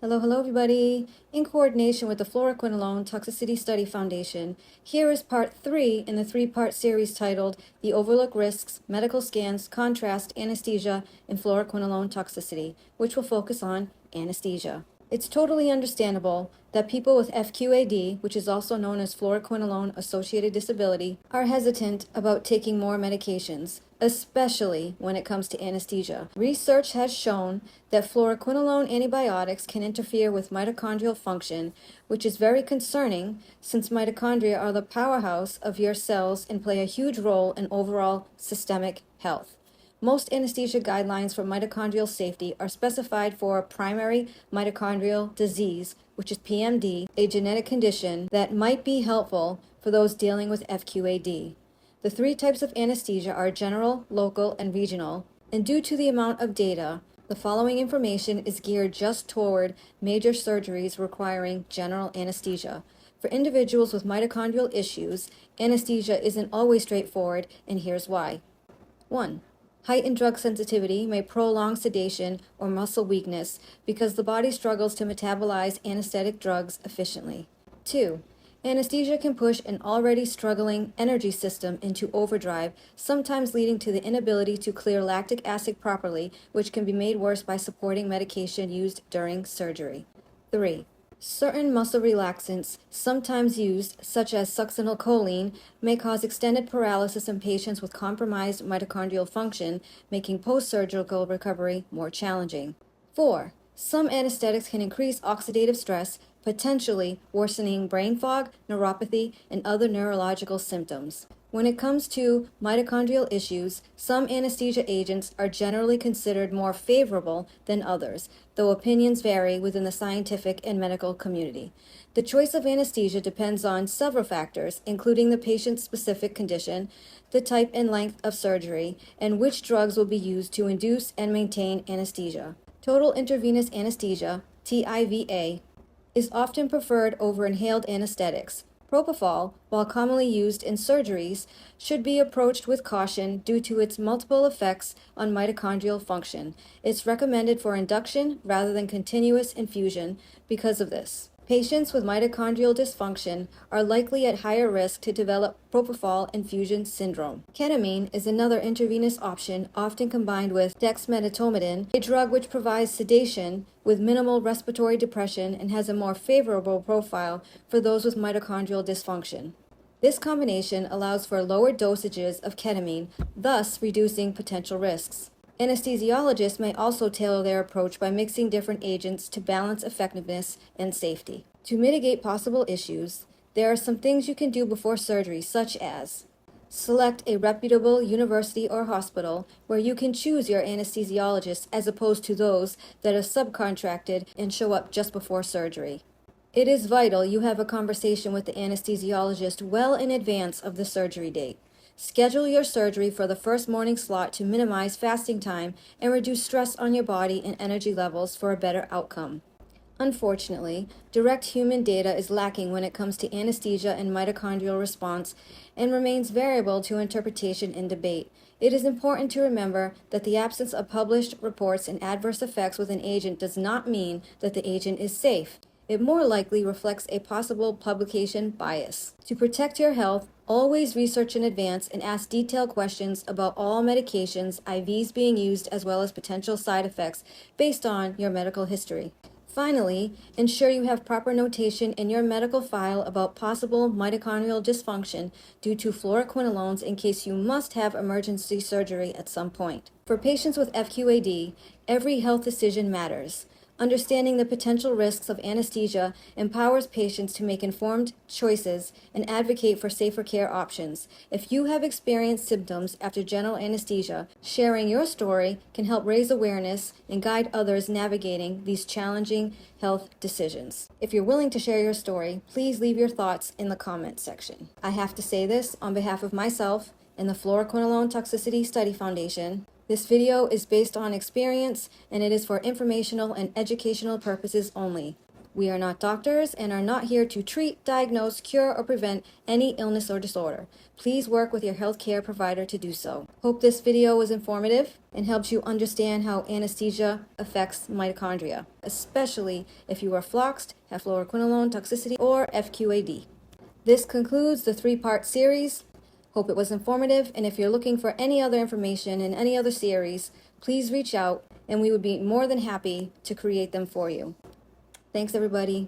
Hello everybody! In coordination with the Fluoroquinolone Toxicity Study Foundation, here is part 3 in the 3-part series titled The Overlooked Risks, Medical Scans, Contrast, Anesthesia, and Fluoroquinolone Toxicity, which will focus on anesthesia. It's totally understandable that people with FQAD, which is also known as fluoroquinolone-associated disability, are hesitant about taking more medications, especially when it comes to anesthesia. Research has shown that fluoroquinolone antibiotics can interfere with mitochondrial function, which is very concerning since mitochondria are the powerhouse of your cells and play a huge role in overall systemic health. Most anesthesia guidelines for mitochondrial safety are specified for primary mitochondrial disease, which is PMD, a genetic condition that might be helpful for those dealing with FQAD. The 3 types of anesthesia are general, local, and regional, and due to the amount of data, the following information is geared just toward major surgeries requiring general anesthesia. For individuals with mitochondrial issues, anesthesia isn't always straightforward, and here's why. 1. Heightened drug sensitivity may prolong sedation or muscle weakness because the body struggles to metabolize anesthetic drugs efficiently. 2. Anesthesia can push an already struggling energy system into overdrive, sometimes leading to the inability to clear lactic acid properly, which can be made worse by supporting medication used during surgery. 3. Certain muscle relaxants, sometimes used, such as succinylcholine, may cause extended paralysis in patients with compromised mitochondrial function, making post-surgical recovery more challenging. 4. Some anesthetics can increase oxidative stress, potentially worsening brain fog, neuropathy, and other neurological symptoms. When it comes to mitochondrial issues, some anesthesia agents are generally considered more favorable than others, though opinions vary within the scientific and medical community. The choice of anesthesia depends on several factors, including the patient's specific condition, the type and length of surgery, and which drugs will be used to induce and maintain anesthesia. Total intravenous anesthesia, TIVA, is often preferred over inhaled anesthetics. Propofol, while commonly used in surgeries, should be approached with caution due to its multiple effects on mitochondrial function. It's recommended for induction rather than continuous infusion because of this. Patients with mitochondrial dysfunction are likely at higher risk to develop propofol infusion syndrome. Ketamine is another intravenous option, often combined with dexmedetomidine, a drug which provides sedation with minimal respiratory depression and has a more favorable profile for those with mitochondrial dysfunction. This combination allows for lower dosages of ketamine, thus reducing potential risks. Anesthesiologists may also tailor their approach by mixing different agents to balance effectiveness and safety. To mitigate possible issues, there are some things you can do before surgery, such as select a reputable university or hospital where you can choose your anesthesiologist as opposed to those that are subcontracted and show up just before surgery. It is vital you have a conversation with the anesthesiologist well in advance of the surgery date. Schedule your surgery for the first morning slot to minimize fasting time and reduce stress on your body and energy levels for a better outcome. Unfortunately, direct human data is lacking when it comes to anesthesia and mitochondrial response and remains variable to interpretation and debate. It is important to remember that the absence of published reports and adverse effects with an agent does not mean that the agent is safe. It more likely reflects a possible publication bias. To protect your health, always research in advance and ask detailed questions about all medications, IVs being used, as well as potential side effects based on your medical history. Finally, ensure you have proper notation in your medical file about possible mitochondrial dysfunction due to fluoroquinolones in case you must have emergency surgery at some point. For patients with FQAD, every health decision matters. Understanding the potential risks of anesthesia empowers patients to make informed choices and advocate for safer care options. If you have experienced symptoms after general anesthesia, sharing your story can help raise awareness and guide others navigating these challenging health decisions. If you're willing to share your story, please leave your thoughts in the comment section. I have to say this on behalf of myself and the Fluoroquinolone Toxicity Study Foundation. This video is based on experience, and it is for informational and educational purposes only. We are not doctors and are not here to treat, diagnose, cure, or prevent any illness or disorder. Please work with your healthcare provider to do so. Hope this video was informative and helps you understand how anesthesia affects mitochondria, especially if you are floxed, have fluoroquinolone toxicity, or FQAD. This concludes the 3-part series. Hope it was informative, and if you're looking for any other information in any other series, please reach out and we would be more than happy to create them for you. Thanks, everybody.